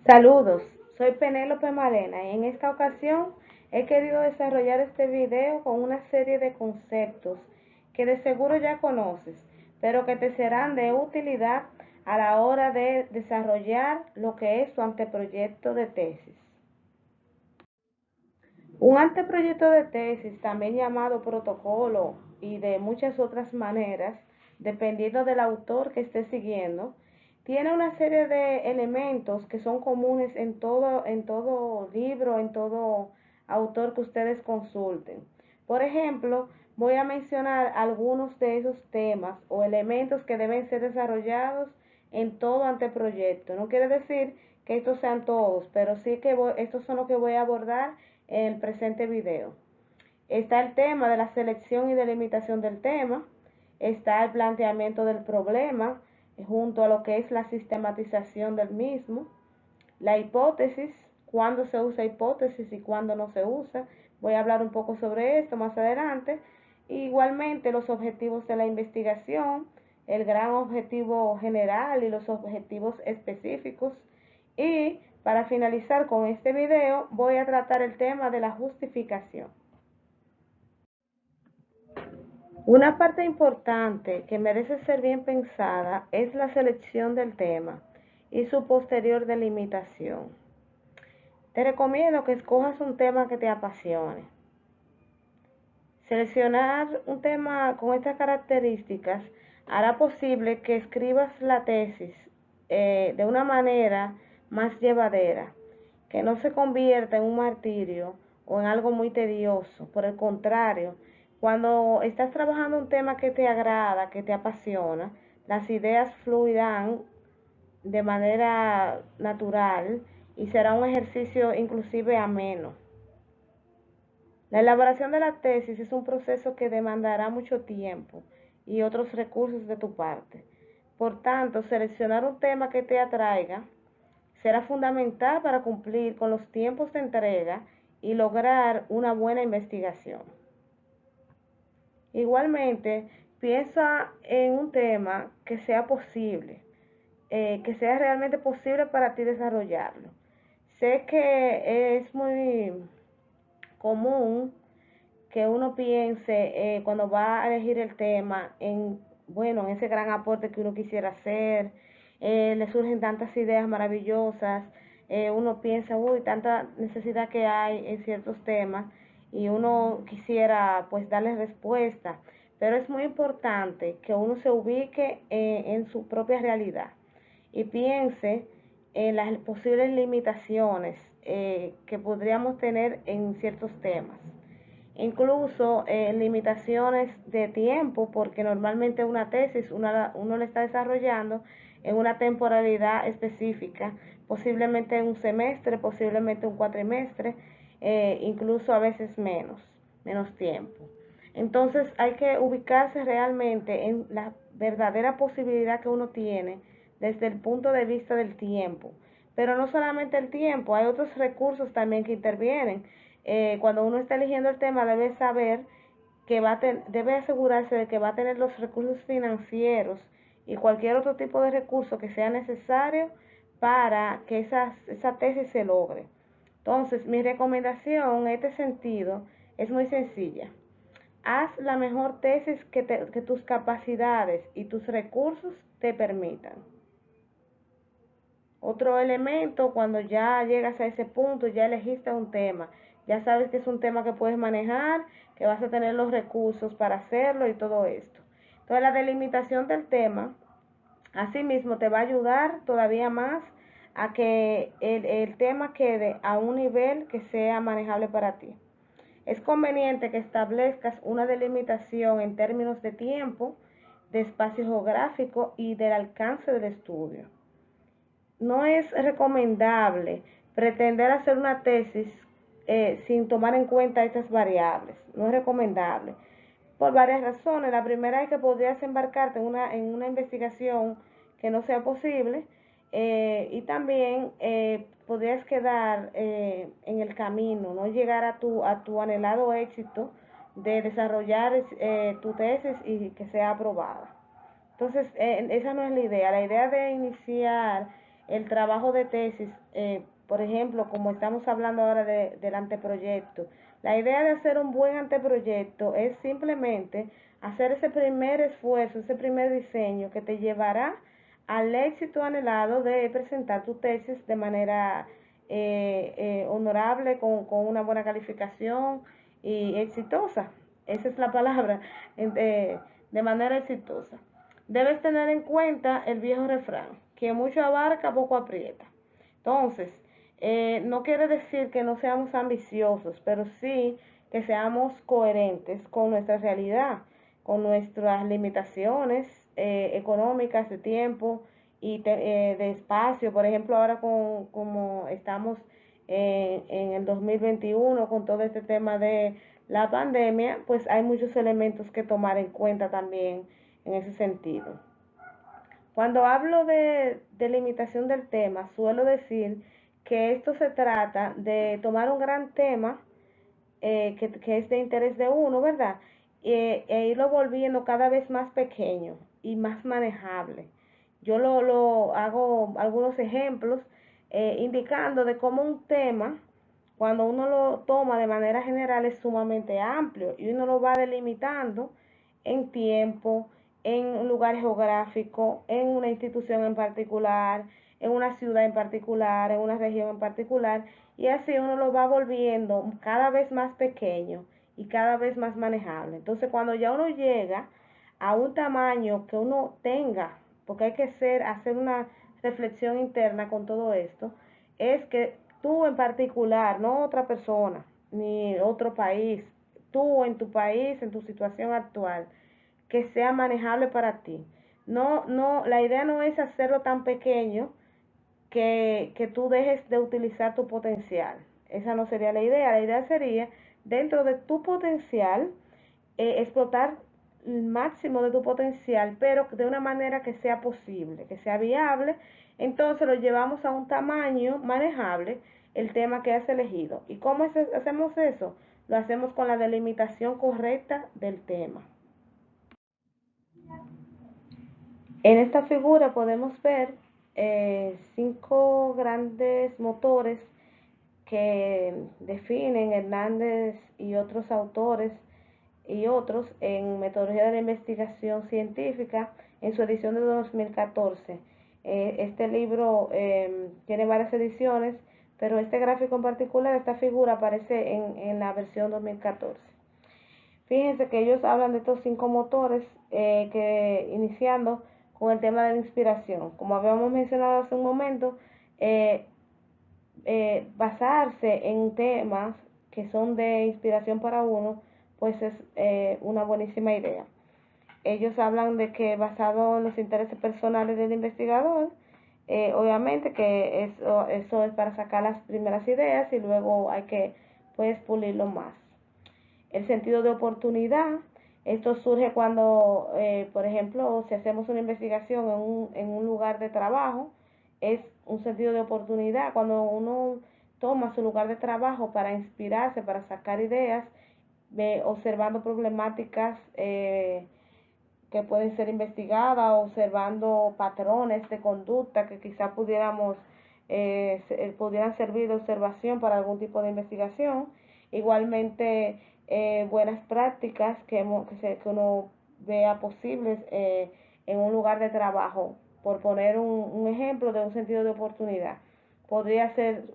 Saludos, soy Penélope Malena y en esta ocasión he querido desarrollar este video con una serie de conceptos que de seguro ya conoces, pero que te serán de utilidad a la hora de desarrollar lo que es tu anteproyecto de tesis. Un anteproyecto de tesis, también llamado protocolo y de muchas otras maneras, dependiendo del autor que esté siguiendo, tiene una serie de elementos que son comunes en todo libro, en todo autor que ustedes consulten. Por ejemplo, voy a mencionar algunos de esos temas o elementos que deben ser desarrollados en todo anteproyecto. No quiere decir que estos sean todos, pero sí que estos son los que voy a abordar en el presente video. Está el tema de la selección y delimitación del tema, está el planteamiento del problema junto a lo que es la sistematización del mismo, la hipótesis, cuándo se usa hipótesis y cuándo no se usa. Voy a hablar un poco sobre esto más adelante. Igualmente los objetivos de la investigación, el gran objetivo general y los objetivos específicos. Y para finalizar con este video voy a tratar el tema de la justificación. Una parte importante que merece ser bien pensada es la selección del tema y su posterior delimitación. Te recomiendo que escojas un tema que te apasione. Seleccionar un tema con estas características hará posible que escribas la tesis de una manera más llevadera, que no se convierta en un martirio o en algo muy tedioso. Por el contrario, cuando estás trabajando un tema que te agrada, que te apasiona, las ideas fluirán de manera natural y será un ejercicio inclusive ameno. La elaboración de la tesis es un proceso que demandará mucho tiempo y otros recursos de tu parte. Por tanto, seleccionar un tema que te atraiga será fundamental para cumplir con los tiempos de entrega y lograr una buena investigación. Igualmente, piensa en un tema que sea posible, que sea realmente posible para ti desarrollarlo. Sé que es muy común que uno piense cuando va a elegir el tema en, bueno, en ese gran aporte que uno quisiera hacer, le surgen tantas ideas maravillosas, uno piensa, uy, tanta necesidad que hay en ciertos temas y uno quisiera pues darle respuesta, pero es muy importante que uno se ubique en su propia realidad y piense en las posibles limitaciones que podríamos tener en ciertos temas. Incluso limitaciones de tiempo, porque normalmente una tesis uno la está desarrollando en una temporalidad específica, posiblemente un semestre, posiblemente un cuatrimestre, incluso a veces menos tiempo. Entonces hay que ubicarse realmente en la verdadera posibilidad que uno tiene desde el punto de vista del tiempo. Pero no solamente el tiempo, hay otros recursos también que intervienen. Cuando uno está eligiendo el tema debe saber que debe asegurarse de que va a tener los recursos financieros y cualquier otro tipo de recurso que sea necesario para que esa tesis se logre. Entonces, mi recomendación en este sentido es muy sencilla. Haz la mejor tesis que tus capacidades y tus recursos te permitan. Otro elemento, cuando ya llegas a ese punto, ya elegiste un tema, ya sabes que es un tema que puedes manejar, que vas a tener los recursos para hacerlo y todo esto. Entonces la delimitación del tema, asimismo, te va a ayudar todavía más a que el tema quede a un nivel que sea manejable para ti. Es conveniente que establezcas una delimitación en términos de tiempo, de espacio geográfico y del alcance del estudio. No es recomendable pretender hacer una tesis sin tomar en cuenta estas variables. No es recomendable. Por varias razones. La primera es que podrías embarcarte en una investigación que no sea posible y también podrías quedar en el camino, no llegar a tu anhelado éxito de desarrollar tu tesis y que sea aprobada. Entonces, esa no es la idea. La idea de iniciar el trabajo de tesis, por ejemplo, como estamos hablando ahora del anteproyecto. La idea de hacer un buen anteproyecto es simplemente hacer ese primer esfuerzo, ese primer diseño que te llevará al éxito anhelado de presentar tu tesis de manera honorable, con una buena calificación y exitosa. Esa es la palabra, de manera exitosa. Debes tener en cuenta el viejo refrán, que mucho abarca, poco aprieta. Entonces, no quiere decir que no seamos ambiciosos, pero sí que seamos coherentes con nuestra realidad, con nuestras limitaciones económicas, de tiempo y de espacio. Por ejemplo, ahora como estamos en el 2021 con todo este tema de la pandemia, pues hay muchos elementos que tomar en cuenta también en ese sentido. Cuando hablo de limitación del tema, suelo decir que esto se trata de tomar un gran tema que es de interés de uno, ¿verdad? E irlo volviendo cada vez más pequeño y más manejable. Yo lo hago algunos ejemplos indicando de cómo un tema, cuando uno lo toma de manera general, es sumamente amplio y uno lo va delimitando en tiempo, en un lugar geográfico, en una institución en particular, en una ciudad en particular, en una región en particular, y así uno lo va volviendo cada vez más pequeño y cada vez más manejable. Entonces, cuando ya uno llega a un tamaño que uno tenga, porque hay que hacer una reflexión interna con todo esto, es que tú en particular, no otra persona, ni otro país, tú en tu país, en tu situación actual, que sea manejable para ti. No, la idea no es hacerlo tan pequeño que tú dejes de utilizar tu potencial. Esa no sería la idea. La idea sería, dentro de tu potencial, explotar el máximo de tu potencial, pero de una manera que sea posible, que sea viable. Entonces lo llevamos a un tamaño manejable, el tema que has elegido. ¿Y cómo hacemos eso? Lo hacemos con la delimitación correcta del tema. En esta figura podemos ver 5 grandes motores que definen Hernández y otros autores y otros en Metodología de la Investigación Científica en su edición de 2014. Este libro tiene varias ediciones, pero este gráfico en particular, esta figura aparece en la versión 2014. Fíjense que ellos hablan de estos 5 motores, que iniciando con el tema de la inspiración. Como habíamos mencionado hace un momento, eh, basarse en temas que son de inspiración para uno, pues es una buenísima idea. Ellos hablan de que basado en los intereses personales del investigador, obviamente que eso es para sacar las primeras ideas y luego hay que pues pulirlo más. El sentido de oportunidad, esto surge cuando, por ejemplo, si hacemos una investigación en un lugar de trabajo, es un sentido de oportunidad cuando uno toma su lugar de trabajo para inspirarse, para sacar ideas, observando problemáticas que pueden ser investigadas, observando patrones de conducta que quizá pudieran servir de observación para algún tipo de investigación. Igualmente, buenas prácticas que uno vea posibles en un lugar de trabajo. Por poner un ejemplo de un sentido de oportunidad. Podría ser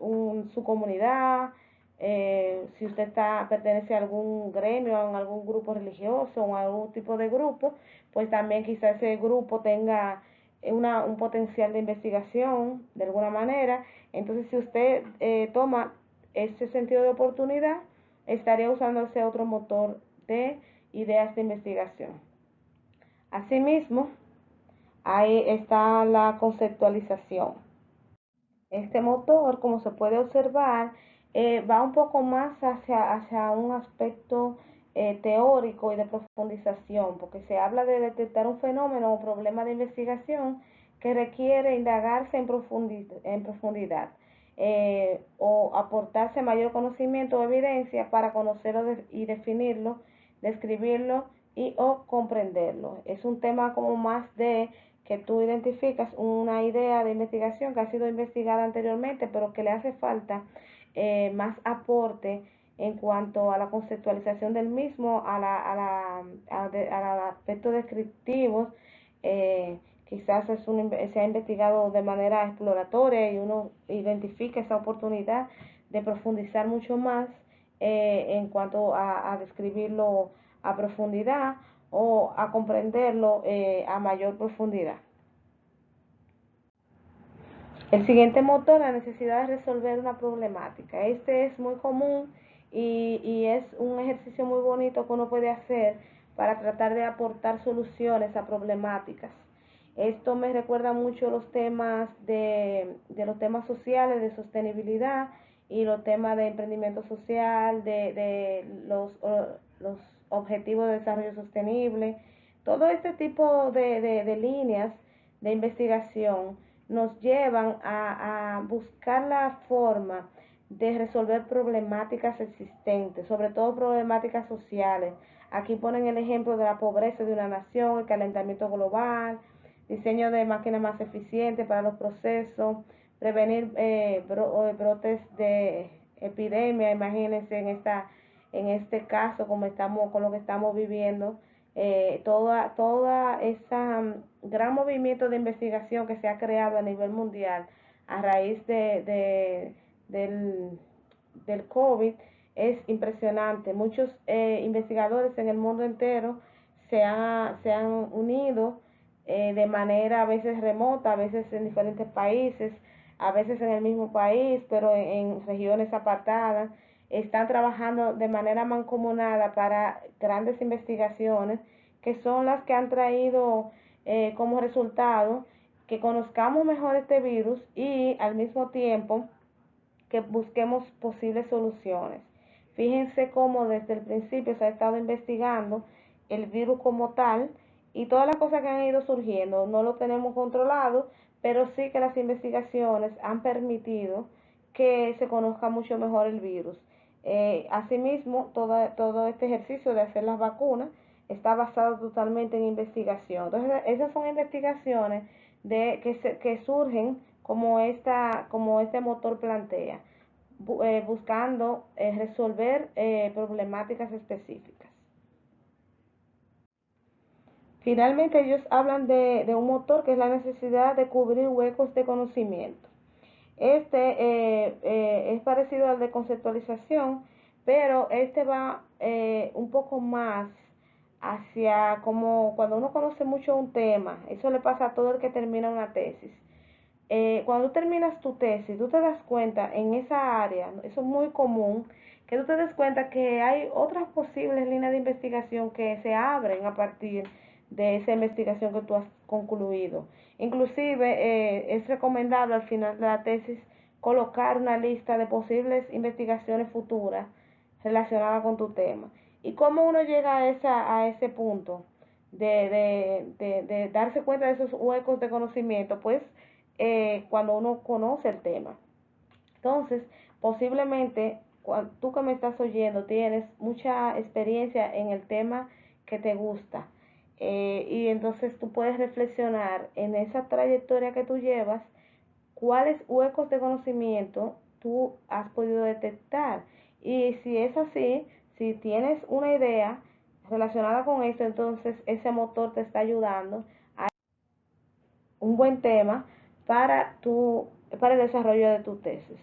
su comunidad, si usted pertenece a algún gremio, a algún grupo religioso o a algún tipo de grupo, pues también quizá ese grupo tenga un potencial de investigación de alguna manera. Entonces, si usted toma ese sentido de oportunidad, estaría usando ese otro motor de ideas de investigación. Asimismo, ahí está la conceptualización. Este motor, como se puede observar, va un poco más hacia un aspecto teórico y de profundización, porque se habla de detectar un fenómeno o problema de investigación que requiere indagarse en profundidad, o aportarse mayor conocimiento o evidencia para conocerlo y definirlo, describirlo y o comprenderlo. Es un tema como más de que tú identificas una idea de investigación que ha sido investigada anteriormente, pero que le hace falta más aporte en cuanto a la conceptualización del mismo, a aspectos descriptivos. Quizás se ha investigado de manera exploratoria y uno identifica esa oportunidad de profundizar mucho más en cuanto a describirlo a profundidad o a comprenderlo a mayor profundidad. El siguiente motor, la necesidad de resolver una problemática. Este es muy común y es un ejercicio muy bonito que uno puede hacer para tratar de aportar soluciones a problemáticas. Esto me recuerda mucho los temas de los temas sociales, de sostenibilidad y los temas de emprendimiento social, de los objetivos de desarrollo sostenible. Todo este tipo de líneas de investigación nos llevan a buscar la forma de resolver problemáticas existentes, sobre todo problemáticas sociales. Aquí ponen el ejemplo de la pobreza de una nación, el calentamiento global, diseño de máquinas más eficientes para los procesos, prevenir brotes de epidemia. Imagínense en este caso, como estamos, con lo que estamos viviendo, toda esa gran movimiento de investigación que se ha creado a nivel mundial a raíz del COVID es impresionante. Muchos investigadores en el mundo entero se han unido de manera a veces remota, a veces en diferentes países, a veces en el mismo país, pero en regiones apartadas. Están trabajando de manera mancomunada para grandes investigaciones que son las que han traído como resultado que conozcamos mejor este virus y al mismo tiempo que busquemos posibles soluciones. Fíjense cómo desde el principio se ha estado investigando el virus como tal y todas las cosas que han ido surgiendo. No lo tenemos controlado, pero sí que las investigaciones han permitido que se conozca mucho mejor el virus. Asimismo, todo este ejercicio de hacer las vacunas está basado totalmente en investigación. Entonces, esas son investigaciones que surgen como este motor plantea, buscando resolver problemáticas específicas. Finalmente, ellos hablan de un motor que es la necesidad de cubrir huecos de conocimiento. Este es parecido al de conceptualización, pero este va un poco más hacia como cuando uno conoce mucho un tema. Eso le pasa a todo el que termina una tesis. Cuando tú terminas tu tesis, tú te das cuenta en esa área, eso es muy común, que tú te des cuenta que hay otras posibles líneas de investigación que se abren a partir de esa investigación que tú has concluido. Inclusive es recomendable al final de la tesis colocar una lista de posibles investigaciones futuras relacionadas con tu tema. ¿Y cómo uno llega a ese punto de darse cuenta de esos huecos de conocimiento? Pues cuando uno conoce el tema. Entonces, posiblemente tú que me estás oyendo tienes mucha experiencia en el tema que te gusta y entonces tú puedes reflexionar en esa trayectoria que tú llevas, cuáles huecos de conocimiento tú has podido detectar. Y si es así, si tienes una idea relacionada con esto, entonces ese motor te está ayudando a un buen tema para el desarrollo de tu tesis.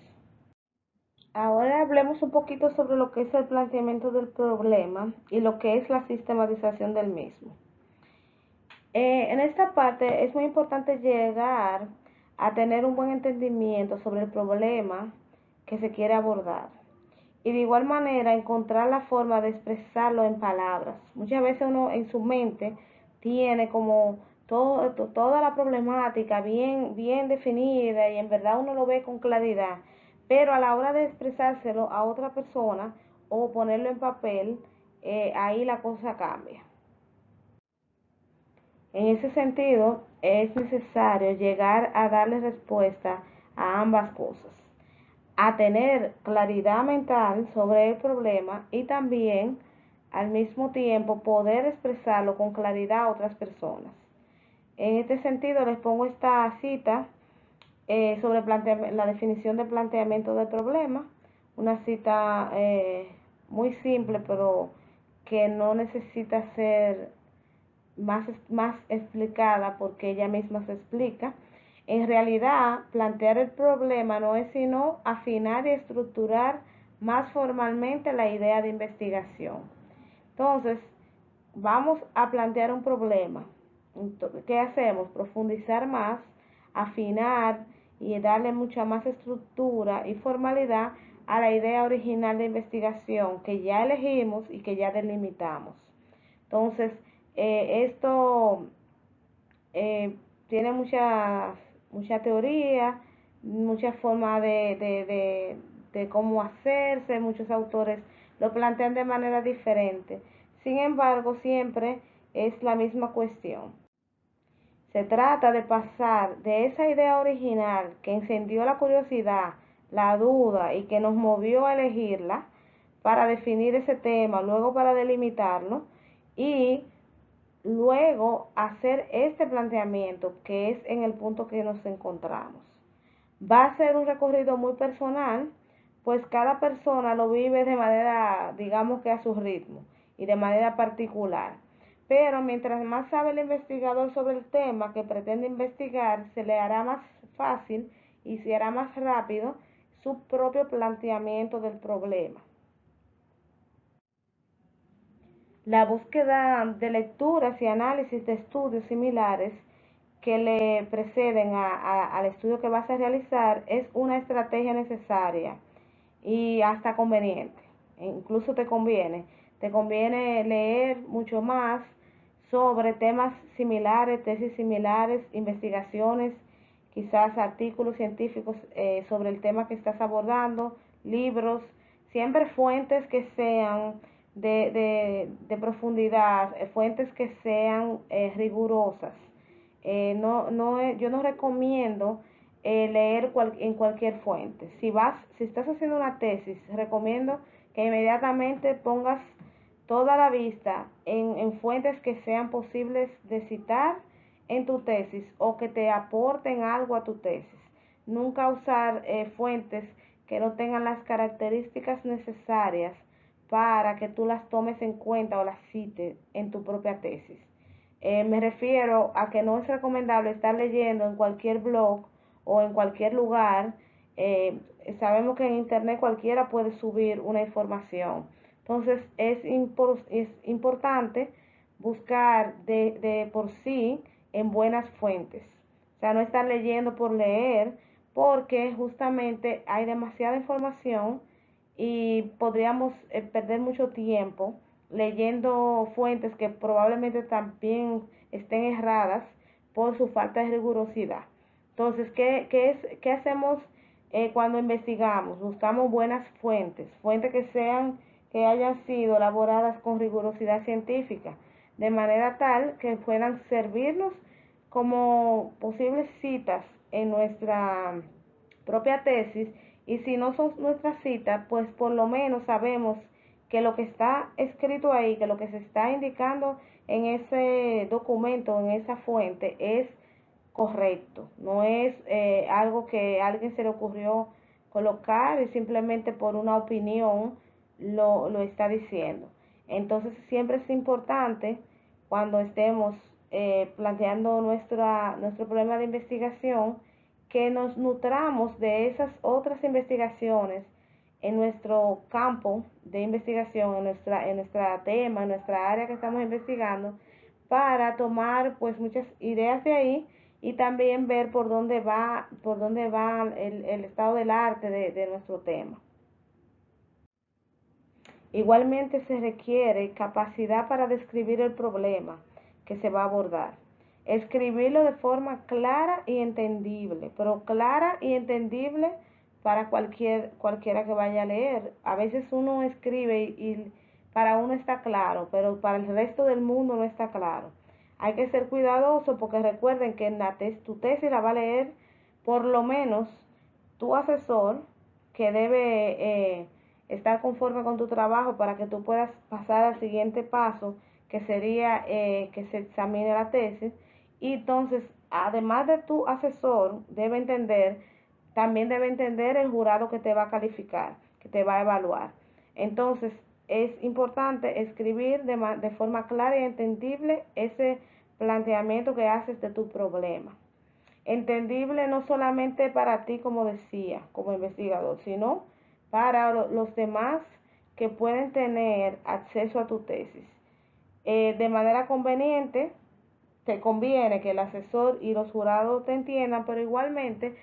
Ahora hablemos un poquito sobre lo que es el planteamiento del problema y lo que es la sistematización del mismo. En esta parte es muy importante llegar a tener un buen entendimiento sobre el problema que se quiere abordar y de igual manera encontrar la forma de expresarlo en palabras. Muchas veces uno en su mente tiene como toda la problemática bien definida y en verdad uno lo ve con claridad, pero a la hora de expresárselo a otra persona o ponerlo en papel, ahí la cosa cambia. En ese sentido, es necesario llegar a darle respuesta a ambas cosas, a tener claridad mental sobre el problema y también al mismo tiempo poder expresarlo con claridad a otras personas. En este sentido, les pongo esta cita sobre la definición de planteamiento del problema, una cita muy simple, pero que no necesita ser más explicada porque ella misma se explica. En realidad, plantear el problema no es sino afinar y estructurar más formalmente la idea de investigación. Entonces, vamos a plantear un problema. ¿Qué hacemos? Profundizar más, afinar y darle mucha más estructura y formalidad a la idea original de investigación que ya elegimos y que ya delimitamos. Entonces, esto tiene mucha teoría, muchas formas de cómo hacerse, muchos autores lo plantean de manera diferente. Sin embargo, siempre es la misma cuestión. Se trata de pasar de esa idea original que encendió la curiosidad, la duda y que nos movió a elegirla para definir ese tema, luego para delimitarlo y luego hacer este planteamiento que es en el punto que nos encontramos. Va a ser un recorrido muy personal, pues cada persona lo vive de manera, digamos que a su ritmo y de manera particular. Pero mientras más sabe el investigador sobre el tema que pretende investigar, se le hará más fácil y se hará más rápido su propio planteamiento del problema. La búsqueda de lecturas y análisis de estudios similares que le preceden al estudio que vas a realizar es una estrategia necesaria y hasta conveniente. Incluso te conviene leer mucho más sobre temas similares, tesis similares, investigaciones, quizás artículos científicos sobre el tema que estás abordando, libros, siempre fuentes que sean de profundidad, fuentes que sean rigurosas. Yo no recomiendo leer en cualquier fuente. Si estás haciendo una tesis, recomiendo que inmediatamente pongas toda la vista en fuentes que sean posibles de citar en tu tesis o que te aporten algo a tu tesis. Nunca usar fuentes que no tengan las características necesarias para que tú las tomes en cuenta o las cites en tu propia tesis. Me refiero a que no es recomendable estar leyendo en cualquier blog o en cualquier lugar. Eh, Sabemos que en internet cualquiera puede subir una información. Entonces es importante buscar de por sí en buenas fuentes. O sea, no estar leyendo por leer, porque justamente hay demasiada información y podríamos perder mucho tiempo leyendo fuentes que probablemente también estén erradas por su falta de rigurosidad. Entonces, ¿qué hacemos cuando investigamos? Buscamos buenas fuentes que hayan sido elaboradas con rigurosidad científica, de manera tal que puedan servirnos como posibles citas en nuestra propia tesis, y si no son nuestras citas, pues por lo menos sabemos que lo que está escrito ahí, que lo que se está indicando en ese documento, en esa fuente, es correcto, no es algo que a alguien se le ocurrió colocar y simplemente por una opinión lo está diciendo. Entonces siempre es importante cuando estemos planteando nuestro problema de investigación que nos nutramos de esas otras investigaciones en nuestro campo de investigación, en nuestra tema, en nuestra área que estamos investigando, para tomar pues muchas ideas de ahí y también ver por dónde va el estado del arte de nuestro tema. Igualmente se requiere capacidad para describir el problema que se va a abordar. Escribirlo de forma clara y entendible, pero clara y entendible para cualquiera que vaya a leer. A veces uno escribe y para uno está claro, pero para el resto del mundo no está claro. Hay que ser cuidadoso porque recuerden que en tu tesis la va a leer por lo menos tu asesor, que debe estar conforme con tu trabajo para que tú puedas pasar al siguiente paso, que sería que se examine la tesis, Y entonces, además de tu asesor, también debe entender el jurado que te va a calificar, que te va a evaluar. Entonces, es importante escribir de forma clara y entendible ese planteamiento que haces de tu problema. Entendible no solamente para ti, como decía, como investigador, sino para los demás que pueden tener acceso a tu tesis. De manera conveniente, te conviene que el asesor y los jurados te entiendan, pero igualmente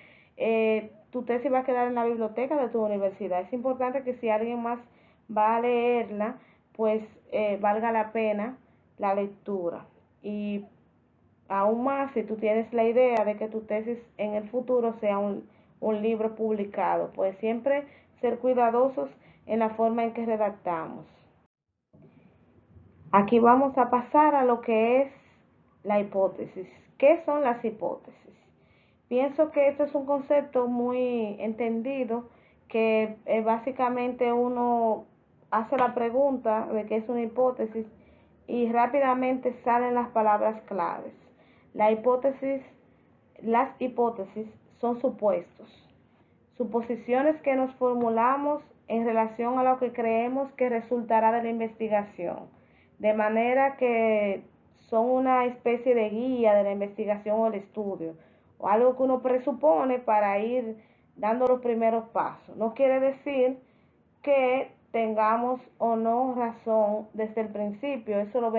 tu tesis va a quedar en la biblioteca de tu universidad. Es importante que si alguien más va a leerla, pues valga la pena la lectura. Y aún más si tú tienes la idea de que tu tesis en el futuro sea un libro publicado, pues siempre ser cuidadosos en la forma en que redactamos. Aquí vamos a pasar a lo que es la hipótesis. ¿Qué son las hipótesis? Pienso que esto es un concepto muy entendido, que básicamente uno hace la pregunta de qué es una hipótesis y rápidamente salen las palabras claves. La hipótesis, las hipótesis son suposiciones que nos formulamos en relación a lo que creemos que resultará de la investigación, de manera que son una especie de guía de la investigación o el estudio, o algo que uno presupone para ir dando los primeros pasos. No quiere decir que tengamos o no razón desde el principio, eso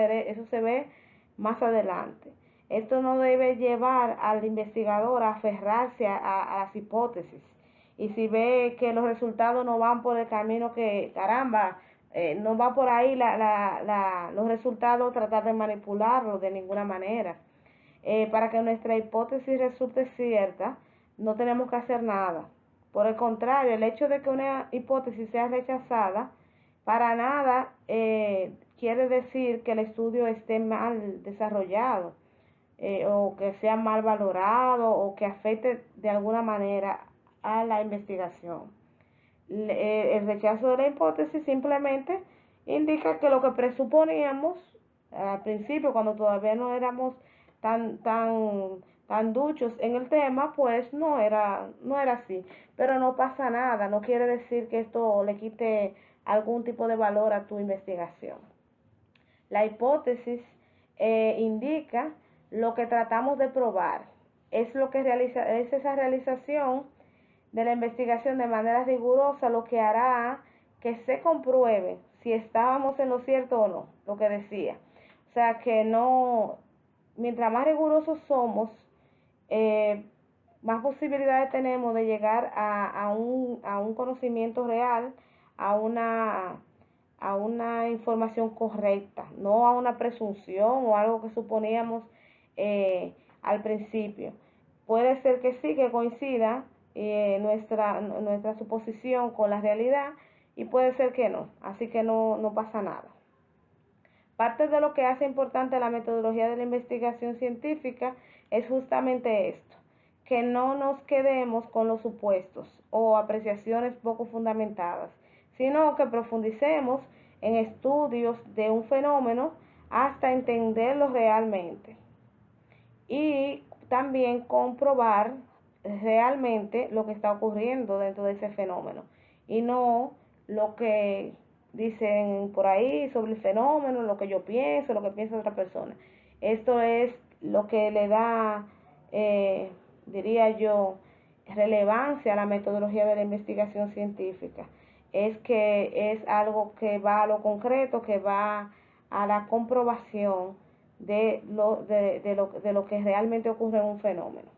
se ve más adelante. Esto no debe llevar al investigador a aferrarse a las hipótesis. Y si ve que los resultados no van por el camino que, caramba, no va por ahí los resultados, tratar de manipularlos de ninguna manera. Para que nuestra hipótesis resulte cierta, no tenemos que hacer nada. Por el contrario, el hecho de que una hipótesis sea rechazada, para nada quiere decir que el estudio esté mal desarrollado, o que sea mal valorado o que afecte de alguna manera a la investigación. El rechazo de la hipótesis simplemente indica que lo que presuponíamos al principio, cuando todavía no éramos tan duchos en el tema, pues no era así. Pero no pasa nada, no quiere decir que esto le quite algún tipo de valor a tu investigación. La hipótesis indica lo que tratamos de probar, es esa realización de la investigación de manera rigurosa lo que hará que se compruebe si estábamos en lo cierto o no, lo que decía. O sea que no, mientras más rigurosos somos, eh, más posibilidades tenemos de llegar a un conocimiento real, a una, a una información correcta, no a una presunción o algo que suponíamos al principio. Puede ser que sí, que coincida nuestra suposición con la realidad, y puede ser que no, así que no pasa nada. Parte de lo que hace importante la metodología de la investigación científica es justamente esto, que no nos quedemos con los supuestos o apreciaciones poco fundamentadas, sino que profundicemos en estudios de un fenómeno hasta entenderlo realmente y también comprobar realmente lo que está ocurriendo dentro de ese fenómeno y no lo que dicen por ahí sobre el fenómeno, lo que yo pienso, lo que piensa otra persona. Esto es lo que le da, diría yo, relevancia a la metodología de la investigación científica. Es que es algo que va a lo concreto, que va a la comprobación de lo que realmente ocurre en un fenómeno.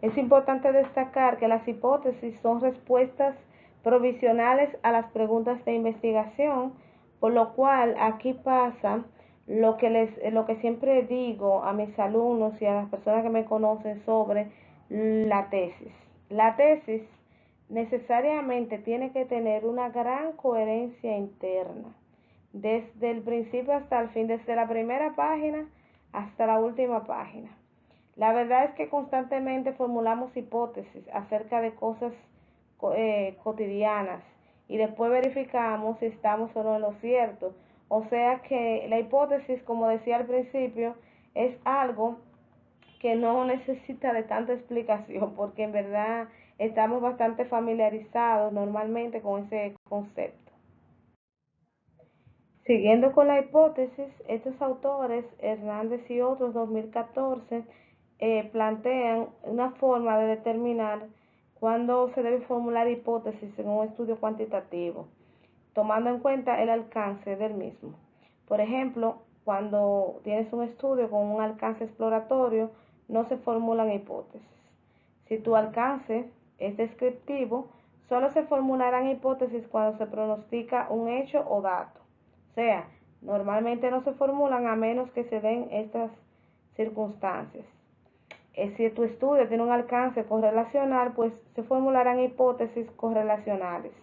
Es importante destacar que las hipótesis son respuestas provisionales a las preguntas de investigación, por lo cual aquí pasa lo que siempre digo a mis alumnos y a las personas que me conocen sobre la tesis. La tesis necesariamente tiene que tener una gran coherencia interna, desde el principio hasta el fin, desde la primera página hasta la última página. La verdad es que constantemente formulamos hipótesis acerca de cosas cotidianas y después verificamos si estamos o no en lo cierto, O sea que la hipótesis, como decía al principio, es algo que no necesita de tanta explicación, porque en verdad estamos bastante familiarizados normalmente con ese concepto. Siguiendo con la hipótesis, estos autores, Hernández y otros, 2014, plantean una forma de determinar cuándo se debe formular hipótesis en un estudio cuantitativo, tomando en cuenta el alcance del mismo. Por ejemplo, cuando tienes un estudio con un alcance exploratorio, no se formulan hipótesis. Si tu alcance es descriptivo, solo se formularán hipótesis cuando se pronostica un hecho o dato. O sea, normalmente no se formulan a menos que se den estas circunstancias. Si tu estudio tiene un alcance correlacional, pues se formularán hipótesis correlacionales.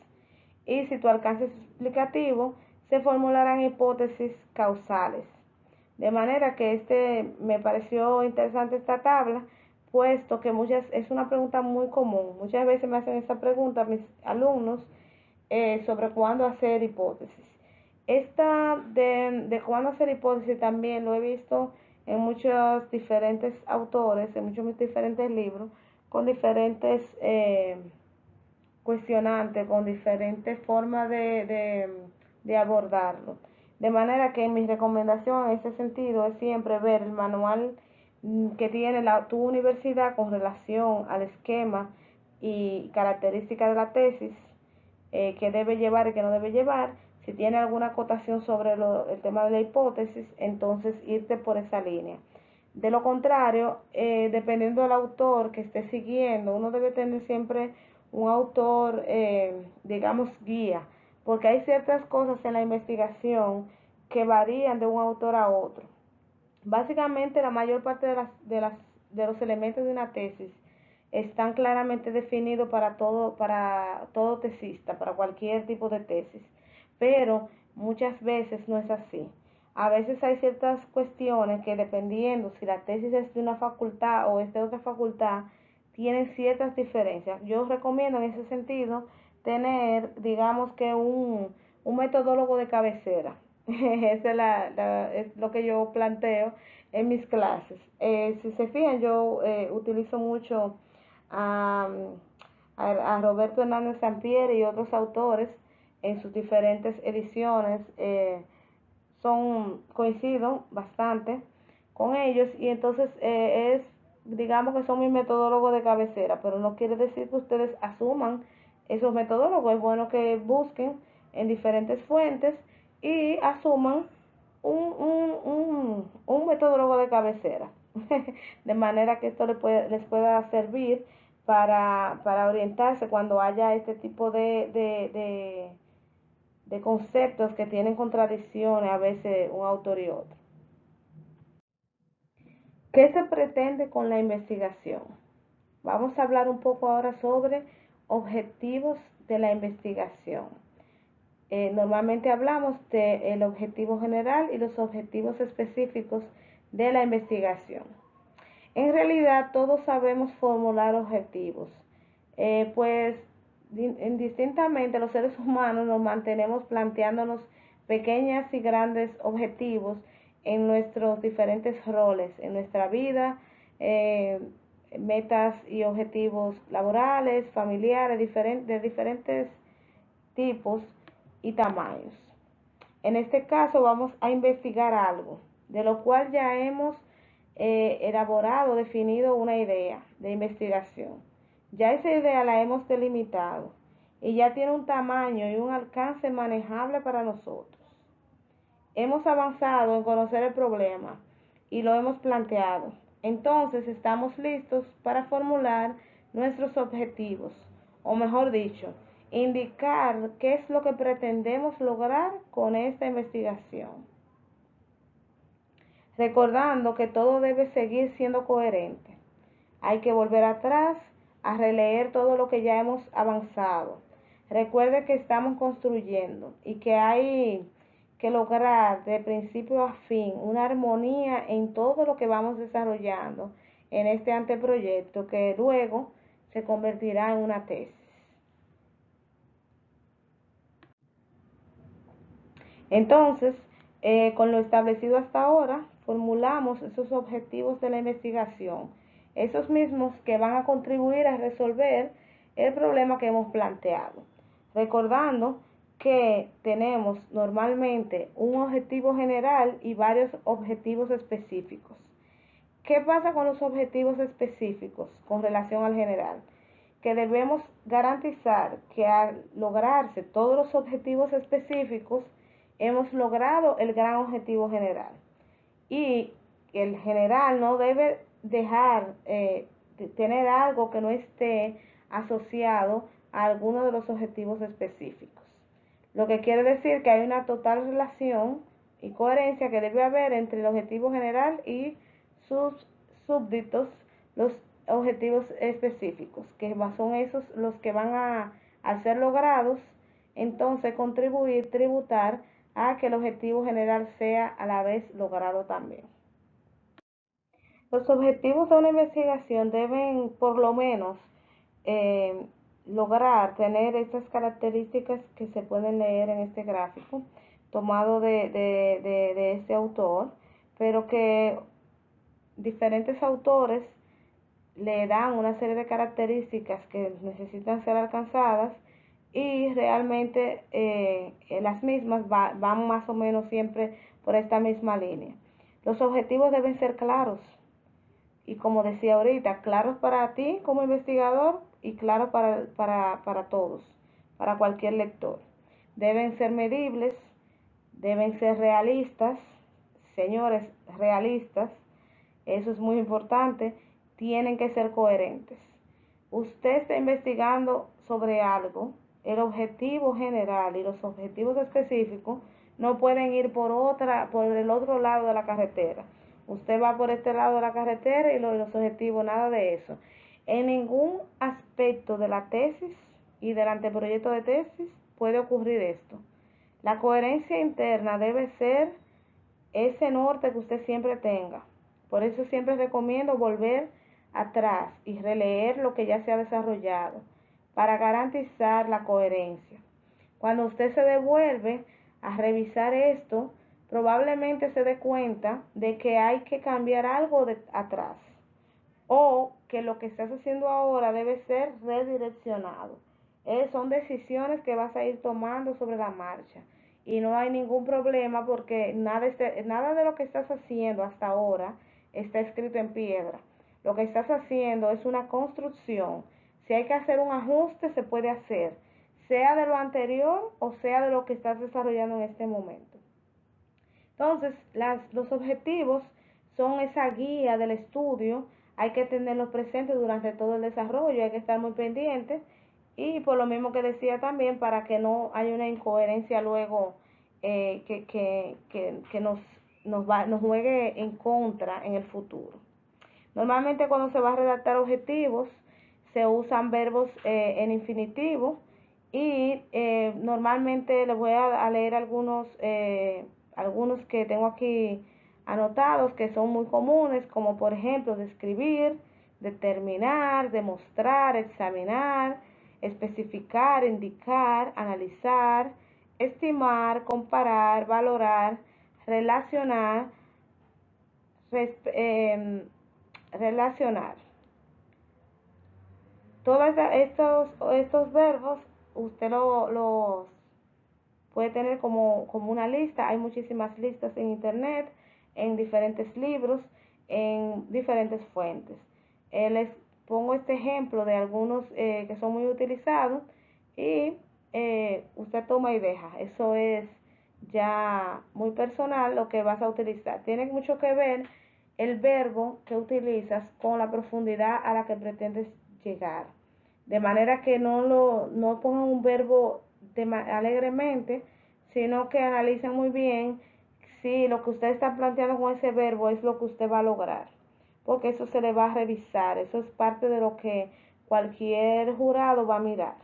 Y si tu alcance es explicativo, se formularán hipótesis causales. De manera que me pareció interesante esta tabla, puesto que es una pregunta muy común. Muchas veces me hacen esta pregunta mis alumnos sobre cuándo hacer hipótesis. Esta de cuándo hacer hipótesis también lo he visto en muchos diferentes autores, en muchos diferentes libros, con diferentes cuestionantes, con diferentes formas de abordarlo. De manera que mi recomendación en ese sentido es siempre ver el manual que tiene tu universidad con relación al esquema y características de la tesis, que debe llevar y que no debe llevar. Si tiene alguna acotación sobre el tema de la hipótesis, entonces irte por esa línea. De lo contrario, dependiendo del autor que esté siguiendo, uno debe tener siempre un autor, digamos, guía, porque hay ciertas cosas en la investigación que varían de un autor a otro. Básicamente, la mayor parte de los elementos de una tesis están claramente definidos para todo tesista, para cualquier tipo de tesis, pero muchas veces no es así. A veces hay ciertas cuestiones que, dependiendo si la tesis es de una facultad o es de otra facultad, tienen ciertas diferencias. Yo recomiendo en ese sentido tener, digamos que un metodólogo de cabecera. Esa es lo que yo planteo en mis clases. Si se fijan, yo utilizo mucho a, a Roberto Hernández Sampieri y otros autores en sus diferentes ediciones. Coincido bastante con ellos, y entonces digamos que son mis metodólogos de cabecera, pero no quiere decir que ustedes asuman esos metodólogos. Es bueno que busquen en diferentes fuentes y asuman un metodólogo de cabecera, de manera que esto les pueda servir para orientarse cuando haya este tipo de conceptos que tienen contradicciones a veces un autor y otro. ¿Qué se pretende con la investigación? Vamos a hablar un poco ahora sobre objetivos de la investigación. Normalmente hablamos del objetivo general y los objetivos específicos de la investigación. En realidad todos sabemos formular objetivos, pues indistintamente los seres humanos nos mantenemos planteándonos pequeñas y grandes objetivos en nuestros diferentes roles, en nuestra vida, eh, metas y objetivos laborales, familiares, de diferentes tipos y tamaños. En este caso vamos a investigar algo, de lo cual ya hemos elaborado, definido una idea de investigación. Ya esa idea la hemos delimitado y ya tiene un tamaño y un alcance manejable para nosotros. Hemos avanzado en conocer el problema y lo hemos planteado. Entonces estamos listos para formular nuestros objetivos, o mejor dicho, indicar qué es lo que pretendemos lograr con esta investigación. Recordando que todo debe seguir siendo coherente. Hay que volver atrás a releer todo lo que ya hemos avanzado. Recuerde que estamos construyendo y que hay que lograr de principio a fin una armonía en todo lo que vamos desarrollando en este anteproyecto, que luego se convertirá en una tesis. Entonces, Con lo establecido hasta ahora, formulamos esos objetivos de la investigación, esos mismos que van a contribuir a resolver el problema que hemos planteado. Recordando que tenemos normalmente un objetivo general y varios objetivos específicos. ¿Qué pasa con los objetivos específicos con relación al general? Que debemos garantizar que al lograrse todos los objetivos específicos, hemos logrado el gran objetivo general. Y el general no debe dejar de tener algo que no esté asociado a alguno de los objetivos específicos. Lo que quiere decir que hay una total relación y coherencia que debe haber entre el objetivo general y sus súbditos, los objetivos específicos, que son esos los que van al ser logrados, entonces contribuir, tributar a que el objetivo general sea a la vez logrado también. Los objetivos de una investigación deben por lo menos eh, lograr tener estas características que se pueden leer en este gráfico, tomado de este autor, pero que diferentes autores le dan una serie de características que necesitan ser alcanzadas y realmente las mismas van más o menos siempre por esta misma línea. Los objetivos deben ser claros y, como decía ahorita, claros para ti como investigador y claros para todos, para cualquier lector. Deben ser medibles, deben ser realistas, señores, realistas, eso es muy importante, tienen que ser coherentes. Usted está investigando sobre algo, el objetivo general y los objetivos específicos no pueden ir por el otro lado de la carretera. Usted va por este lado de la carretera y los objetivos, nada de eso. En ningún aspecto de la tesis y del anteproyecto de tesis puede ocurrir esto. La coherencia interna debe ser ese norte que usted siempre tenga. Por eso siempre recomiendo volver atrás y releer lo que ya se ha desarrollado para garantizar la coherencia. Cuando usted se devuelve a revisar esto, probablemente se dé cuenta de que hay que cambiar algo de atrás o que lo que estás haciendo ahora debe ser redireccionado. Son decisiones que vas a ir tomando sobre la marcha y no hay ningún problema porque nada de lo que estás haciendo hasta ahora está escrito en piedra. Lo que estás haciendo es una construcción. Si hay que hacer un ajuste, se puede hacer, sea de lo anterior o sea de lo que estás desarrollando en este momento. Entonces, los objetivos son esa guía del estudio, hay que tenerlos presentes durante todo el desarrollo, hay que estar muy pendientes y por lo mismo que decía también, para que no haya una incoherencia luego que nos juegue en contra en el futuro. Normalmente cuando se va a redactar objetivos se usan verbos en infinitivo y normalmente les voy a leer algunos que tengo aquí anotados que son muy comunes, como por ejemplo describir, determinar, demostrar, examinar, especificar, indicar, analizar, estimar, comparar, valorar, relacionar, relacionar. Todos estos verbos usted los puede tener como una lista. Hay muchísimas listas en internet, en diferentes libros, en diferentes fuentes. Les pongo este ejemplo de algunos que son muy utilizados y usted toma y deja. Eso es ya muy personal lo que vas a utilizar. Tiene mucho que ver el verbo que utilizas con la profundidad a la que pretendes llegar. De manera que no pongan un verbo alegremente, sino que analicen muy bien si lo que usted está planteando con ese verbo es lo que usted va a lograr. Porque eso se le va a revisar, eso es parte de lo que cualquier jurado va a mirar.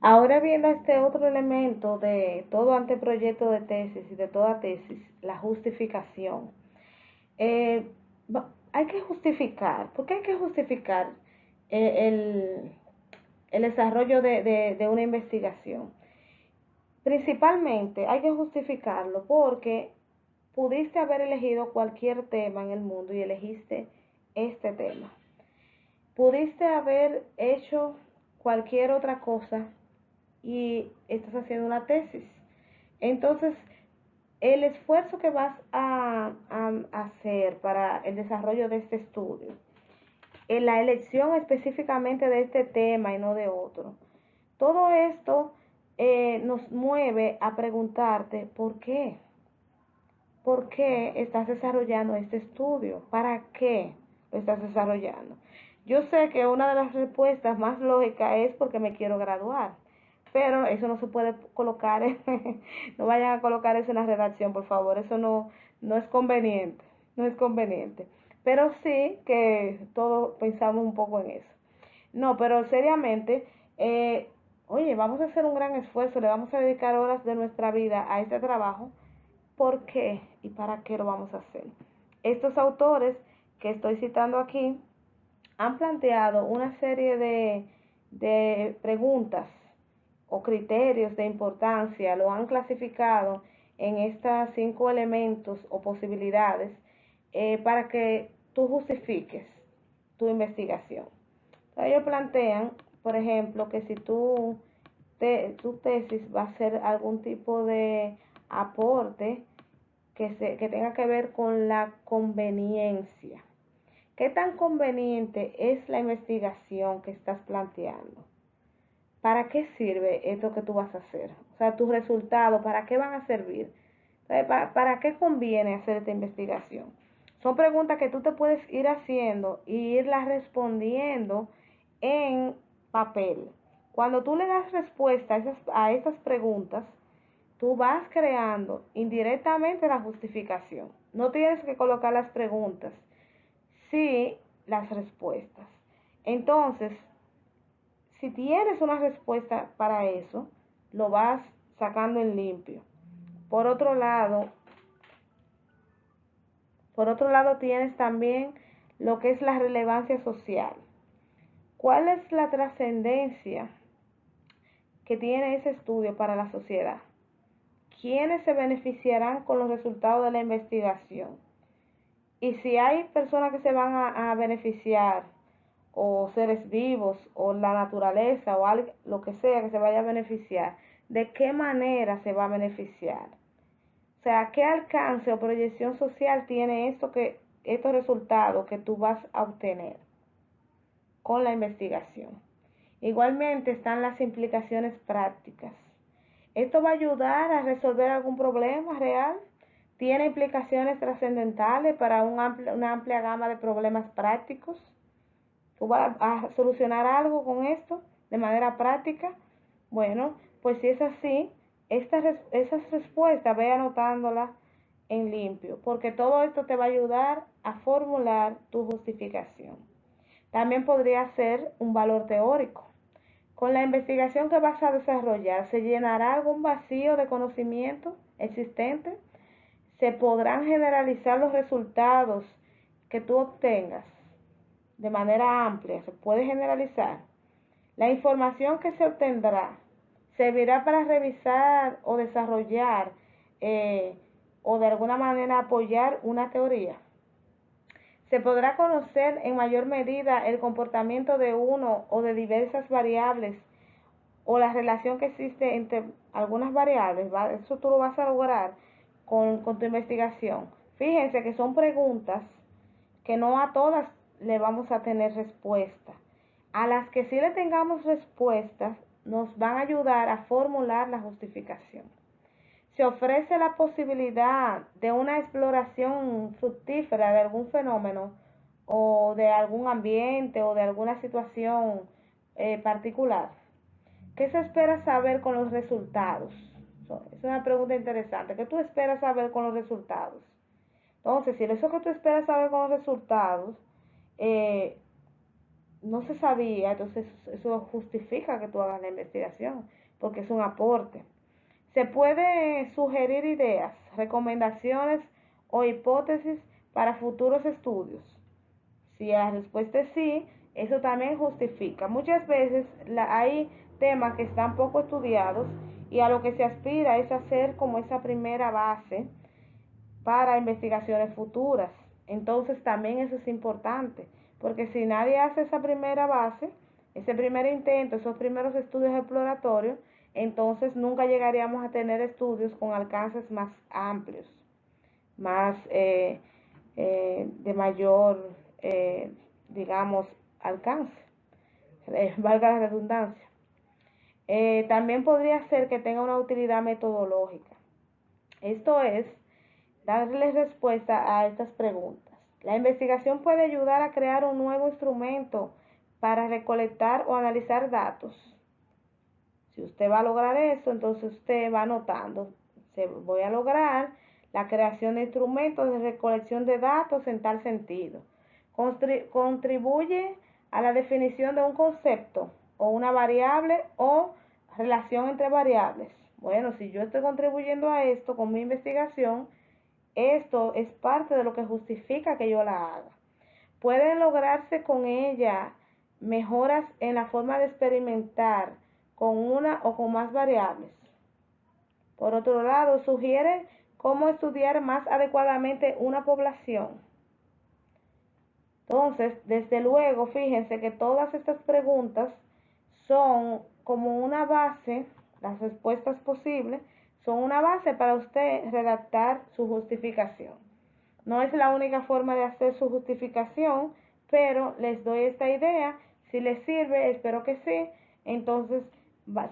Ahora viendo este otro elemento de todo anteproyecto de tesis y de toda tesis, la justificación. Eh, hay que justificar. ¿Por qué hay que justificar el desarrollo de una investigación? Principalmente hay que justificarlo porque pudiste haber elegido cualquier tema en el mundo y elegiste este tema. Pudiste haber hecho cualquier otra cosa y estás haciendo una tesis. Entonces, el esfuerzo que vas a hacer para el desarrollo de este estudio, en la elección específicamente de este tema y no de otro, todo esto nos mueve a preguntarte por qué. ¿Por qué estás desarrollando este estudio? ¿Para qué lo estás desarrollando? Yo sé que una de las respuestas más lógicas es porque me quiero graduar, pero eso no se puede colocar, no vayan a colocar eso en la redacción, por favor, eso no es conveniente, no es conveniente. Pero sí que todos pensamos un poco en eso. No, pero seriamente, eh, oye, vamos a hacer un gran esfuerzo, le vamos a dedicar horas de nuestra vida a este trabajo. ¿Por qué y para qué lo vamos a hacer? Estos autores que estoy citando aquí han planteado una serie de preguntas o criterios de importancia, lo han clasificado en estos 5 elementos o posibilidades para que tú justifiques tu investigación. Ellos plantean, por ejemplo, que si tu tesis va a ser algún tipo de aporte que tenga que ver con la conveniencia. ¿Qué tan conveniente es la investigación que estás planteando? ¿Para qué sirve esto que tú vas a hacer? O sea, tus resultados, ¿para qué van a servir? ¿Para qué conviene hacer esta investigación? Son preguntas que tú te puedes ir haciendo y irlas respondiendo en papel. Cuando tú le das respuesta a esas preguntas, tú vas creando indirectamente la justificación. No tienes que colocar las preguntas, sí las respuestas. Entonces, si tienes una respuesta para eso, lo vas sacando en limpio. Por otro lado, tienes también lo que es la relevancia social. ¿Cuál es la trascendencia que tiene ese estudio para la sociedad? ¿Quiénes se beneficiarán con los resultados de la investigación? Y si hay personas que se van a beneficiar, o seres vivos, o la naturaleza, o algo, lo que sea que se vaya a beneficiar, ¿de qué manera se va a beneficiar? O sea, ¿qué alcance o proyección social tiene estos resultados que tú vas a obtener con la investigación? Igualmente están las implicaciones prácticas. ¿Esto va a ayudar a resolver algún problema real? ¿Tiene implicaciones trascendentales para una amplia gama de problemas prácticos? ¿Tú vas a solucionar algo con esto de manera práctica? Bueno, pues si es así, esas respuestas ve anotándolas en limpio, porque todo esto te va a ayudar a formular tu justificación. También podría ser un valor teórico. Con la investigación que vas a desarrollar, ¿se llenará algún vacío de conocimiento existente? ¿Se podrán generalizar los resultados que tú obtengas de manera amplia? ¿Se puede generalizar? La información que se obtendrá servirá para revisar o desarrollar o de alguna manera apoyar una teoría. Se podrá conocer en mayor medida el comportamiento de uno o de diversas variables o la relación que existe entre algunas variables, ¿vale? Eso tú lo vas a lograr con tu investigación. Fíjense que son preguntas que no a todas le vamos a tener respuesta. A las que sí le tengamos respuestas, nos van a ayudar a formular la justificación. Se ofrece la posibilidad de una exploración fructífera de algún fenómeno o de algún ambiente o de alguna situación particular. ¿Qué se espera saber con los resultados? Es una pregunta interesante. ¿Qué tú esperas saber con los resultados? Entonces, si eso que tú esperas saber con los resultados eh, no se sabía, entonces eso justifica que tú hagas la investigación, porque es un aporte. Se puede sugerir ideas, recomendaciones o hipótesis para futuros estudios. Si la respuesta es sí, eso también justifica. Muchas veces hay temas que están poco estudiados y a lo que se aspira es hacer como esa primera base para investigaciones futuras. Entonces también eso es importante, porque si nadie hace esa primera base, ese primer intento, esos primeros estudios exploratorios, entonces nunca llegaríamos a tener estudios con alcances más amplios, más de mayor, digamos, alcance, valga la redundancia. También podría ser que tenga una utilidad metodológica. Esto es, darles respuesta a estas preguntas. La investigación puede ayudar a crear un nuevo instrumento para recolectar o analizar datos. Si usted va a lograr eso, entonces usted va anotando. Voy a lograr la creación de instrumentos de recolección de datos en tal sentido. Contribuye a la definición de un concepto o una variable o relación entre variables. Bueno, si yo estoy contribuyendo a esto con mi investigación, esto es parte de lo que justifica que yo la haga. Pueden lograrse con ella mejoras en la forma de experimentar con una o con más variables. Por otro lado, sugiere cómo estudiar más adecuadamente una población. Entonces, desde luego, fíjense que todas estas preguntas son como una base, las respuestas posibles son una base para usted redactar su justificación. No es la única forma de hacer su justificación, pero les doy esta idea. Si les sirve, espero que sí. Entonces,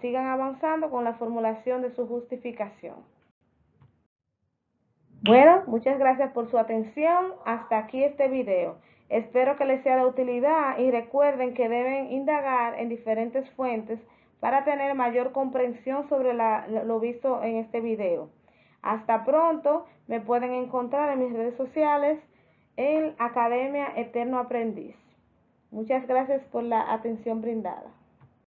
sigan avanzando con la formulación de su justificación. Bueno, muchas gracias por su atención. Hasta aquí este video. Espero que les sea de utilidad y recuerden que deben indagar en diferentes fuentes para tener mayor comprensión sobre lo visto en este video. Hasta pronto, me pueden encontrar en mis redes sociales en Academia Eterno Aprendiz. Muchas gracias por la atención brindada.